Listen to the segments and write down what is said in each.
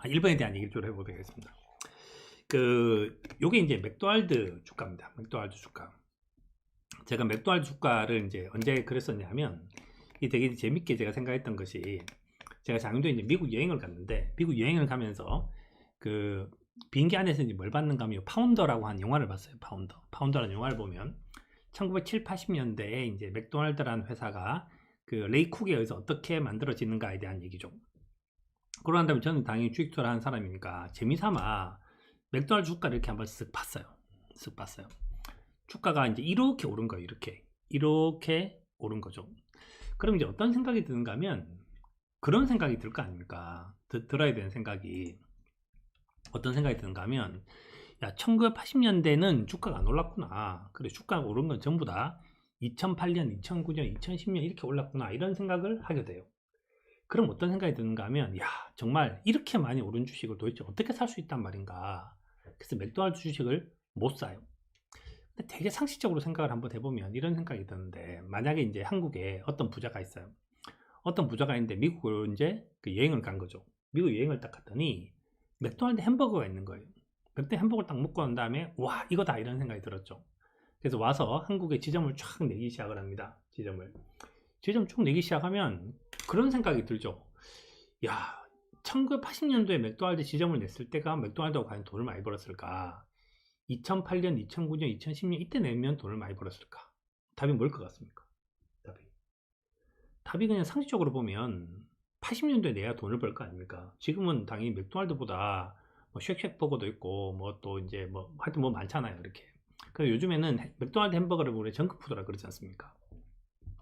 1번에 대한 얘기를 좀 해보도록 하겠습니다. 요게 이제 맥도날드 주가입니다. 맥도날드 주가. 제가 맥도날드 주가를 이제 언제 그랬었냐면, 이 되게 재밌게 제가 생각했던 것이, 제가 작년도에 이제 미국 여행을 갔는데, 미국 여행을 가면서 비행기 안에서 이제 뭘 봤는가 하면 파운더라고 한 영화를 봤어요. 파운더라는 영화를 보면 1970, 80년대에 이제 맥도날드라는 회사가 레이 쿡에 의해서 어떻게 만들어지는가에 대한 얘기죠. 그러고 난 다음에 저는 당연히 주식 투자를 하는 사람이니까 재미삼아 맥도날드 주가를 이렇게 한번 쓱 봤어요. 주가가 이제 이렇게 오른 거예요. 이렇게 오른 거죠. 그럼 이제 어떤 생각이 드는가 하면, 그런 생각이 들 거 아닙니까? 들어야 되는 생각이 어떤 생각이 드는가 하면, 야, 1980년대는 주가가 안 올랐구나. 그래, 주가가 오른 건 전부 다 2008년, 2009년, 2010년 이렇게 올랐구나. 이런 생각을 하게 돼요. 그럼 어떤 생각이 드는가 하면, 야, 정말 이렇게 많이 오른 주식을 도대체 어떻게 살 수 있단 말인가. 그래서 맥도날드 주식을 못 사요. 근데 되게 상식적으로 생각을 한번 해보면 이런 생각이 드는데, 만약에 이제 한국에 어떤 부자가 있어요. 어떤 부자가 있는데 미국을 이제 여행을 간 거죠. 미국 여행을 딱 갔더니 맥도날드 햄버거가 있는 거예요. 그때 햄버거를 딱 먹고 난 다음에, 와, 이거다, 이런 생각이 들었죠. 그래서 와서 한국에 지점을 쫙 내기 시작을 합니다. 지점 쭉 내기 시작하면 그런 생각이 들죠. 야, 1980년도에 맥도날드 지점을 냈을 때가 맥도날드가 과연 돈을 많이 벌었을까? 2008년, 2009년, 2010년 이때 내면 돈을 많이 벌었을까? 답이 뭘 것 같습니까? 답이 그냥 상식적으로 보면 80년도에 내야 돈을 벌 거 아닙니까? 지금은 당연히 맥도날드보다 뭐 쉑쉑버거도 있고 뭐 또 이제 뭐 하여튼 뭐 많잖아요. 이렇게. 그래서 요즘에는 맥도날드 햄버거를 우리 정크푸드라 그러지 않습니까?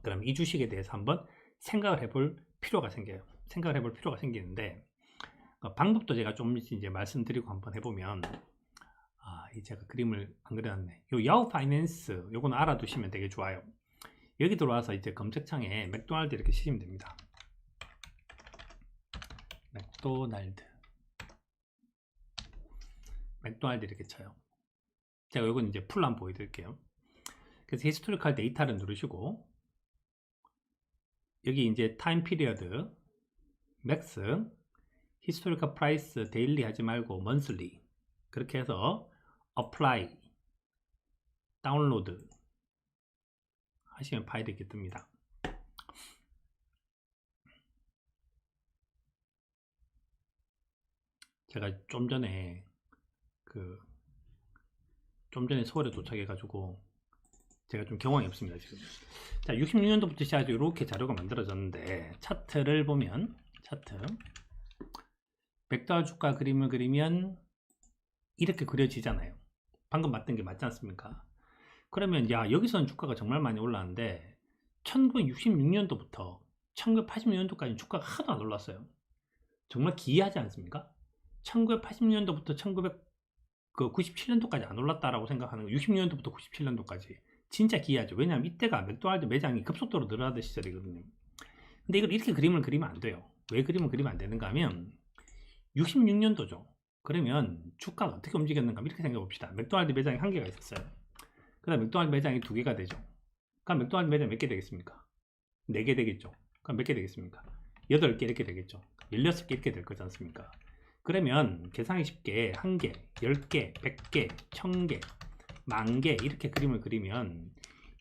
그럼 이 주식에 대해서 한번 생각을 해볼 필요가 생기는데, 방법도 제가 좀 이제 말씀드리고 한번 해보면, 제가 그림을 안 그려놨네. 요 야후 파이낸스 요거는 알아두시면 되게 좋아요. 여기 들어와서 이제 검색창에 맥도날드 이렇게 치시면 됩니다. 맥도날드 이렇게 쳐요. 제가 이건 이제 풀로 한번 보여드릴게요. 그래서 히스토리컬 데이터를 누르시고, 여기 이제 타임 피리어드, 맥스, 히스토리컬 프라이스 데일리 하지 말고 먼슬리, 그렇게 해서 어플라이, 다운로드 하시면 파일이 이렇게 뜹니다. 제가 좀 전에 서울에 도착해가지고 제가 좀 경황이 없습니다 지금. 자, 66년도부터 시작해서 이렇게 자료가 만들어졌는데, 차트를 보면, 맥도날드 주가 그림을 그리면 이렇게 그려지잖아요. 방금 봤던 게 맞지 않습니까? 그러면 야, 여기서는 주가가 정말 많이 올랐는데 1966년도부터 1980년도까지 주가가 하나도 안 올랐어요. 정말 기이하지 않습니까? 1980년도부터 1997년도까지 안 올랐다라고 생각하는 거, 60년도부터 97년도까지 진짜 기이하죠. 왜냐하면 이때가 맥도날드 매장이 급속도로 늘어나던 시절이거든요. 근데 이걸 이렇게 그림을 그리면 안 돼요. 왜 그림을 그리면 안 되는가 하면, 66년도죠. 그러면 주가가 어떻게 움직였는가 이렇게 생각해 봅시다. 맥도날드 매장이 한 개가 있었어요. 그 다음 맥도날드 매장이 두 개가 되죠. 그럼 맥도날드 매장 몇 개 되겠습니까? 4개 되겠죠. 그럼 몇 개 되겠습니까? 8개 이렇게 되겠죠. 16개 이렇게 될 거지 않습니까? 그러면 계산이 쉽게 1개, 10개, 100개, 1000개, 10,000개 이렇게 그림을 그리면,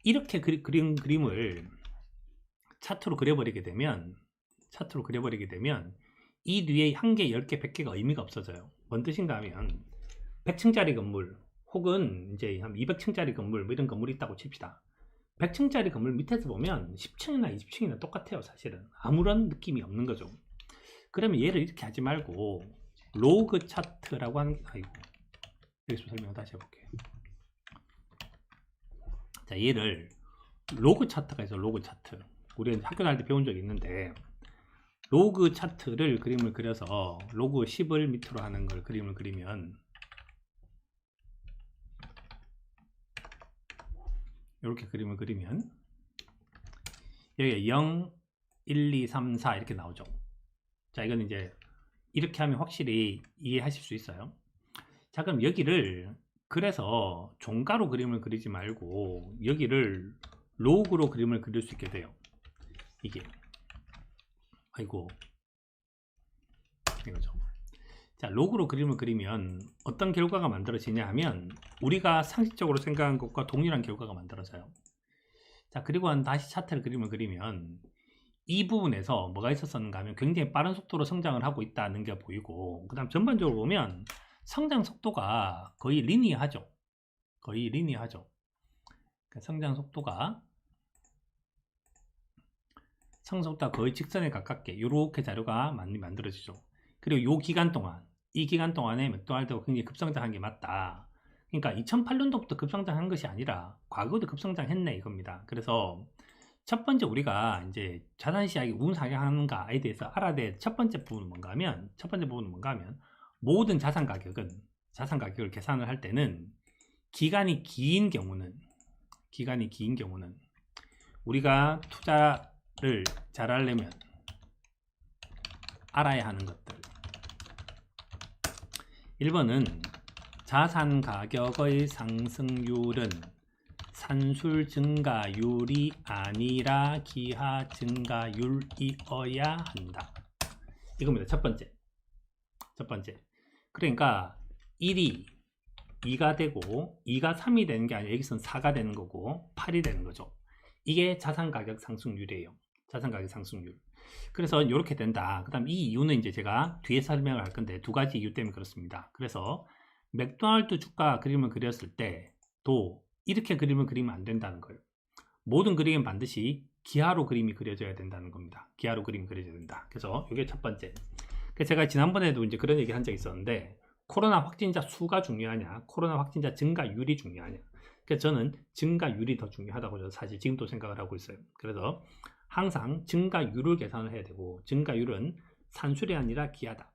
이렇게 그린 그림을 차트로 그려버리게 되면 이 뒤에 1개, 10개, 100개가 의미가 없어져요. 뭔 뜻인가 하면, 100층짜리 건물 혹은 이제 한 200층짜리 건물 뭐 이런 건물이 있다고 칩시다. 100층짜리 건물 밑에서 보면 10층이나 20층이나 똑같아요. 사실은 아무런 느낌이 없는 거죠. 그러면 얘를 이렇게 하지 말고 로그 차트라고 하는, 여기서 설명을 다시 해볼게요. 자, 얘를 로그 차트가 있어요. 로그 차트. 우리가 학교 다닐 때 배운 적이 있는데, 로그 차트를 그림을 그려서 로그 10을 밑으로 하는 걸 그림을 그리면 이렇게 그림을 그리면 여기가 0, 1, 2, 3, 4 이렇게 나오죠. 자, 이건 이제 이렇게 하면 확실히 이해하실 수 있어요. 자, 그럼 여기를, 그래서 종가로 그림을 그리지 말고 여기를 로그로 그림을 그릴 수 있게 돼요. 이게 이거죠. 자, 로그로 그림을 그리면 어떤 결과가 만들어지냐 하면 우리가 상식적으로 생각한 것과 동일한 결과가 만들어져요. 자, 그리고 다시 차트를 그림을 그리면 이 부분에서 뭐가 있었었는가 하면 굉장히 빠른 속도로 성장을 하고 있다는 게 보이고, 그 다음 전반적으로 보면 성장 속도가 거의 리니어하죠. 거의 리니어하죠. 성장 속도가 거의 직선에 가깝게 이렇게 자료가 많이 만들어지죠. 그리고 이 기간 동안에 맥도날드가 굉장히 급성장한 게 맞다. 그러니까 2008년도부터 급성장한 것이 아니라 과거도 급성장했네 이겁니다. 그래서 첫 번째 우리가 이제 자산 시장이 우상향하는가에 대해서 알아야 될 첫 번째 부분은 뭔가 하면 모든 자산 가격을 계산을 할 때는 기간이 긴 경우는 우리가 투자를 잘하려면 알아야 하는 것들. 1번은 자산 가격의 상승률은 산술 증가율이 아니라 기하 증가율이어야 한다. 이겁니다. 첫 번째. 그러니까 1이 2가 되고 2가 3이 되는 게 아니라 여기서는 4가 되는 거고 8이 되는 거죠. 이게 자산가격 상승률이에요. 자산가격 상승률. 그래서 이렇게 된다. 그 다음 이 이유는 이제 제가 뒤에 설명을 할 건데 두 가지 이유 때문에 그렇습니다. 그래서 맥도날드 주가 그림을 그렸을 때도 이렇게 그림을 그리면 안 된다는 거예요. 모든 그림은 반드시 기하로 그림이 그려져야 된다는 겁니다. 기하로 그림이 그려져야 된다. 그래서 이게 첫 번째. 그래서 제가 지난번에도 이제 그런 얘기를 한 적이 있었는데, 코로나 확진자 수가 중요하냐, 코로나 확진자 증가율이 중요하냐. 그래서 저는 증가율이 더 중요하다고 저는 사실 지금도 생각을 하고 있어요. 그래서 항상 증가율을 계산을 해야 되고, 증가율은 산술이 아니라 기하다.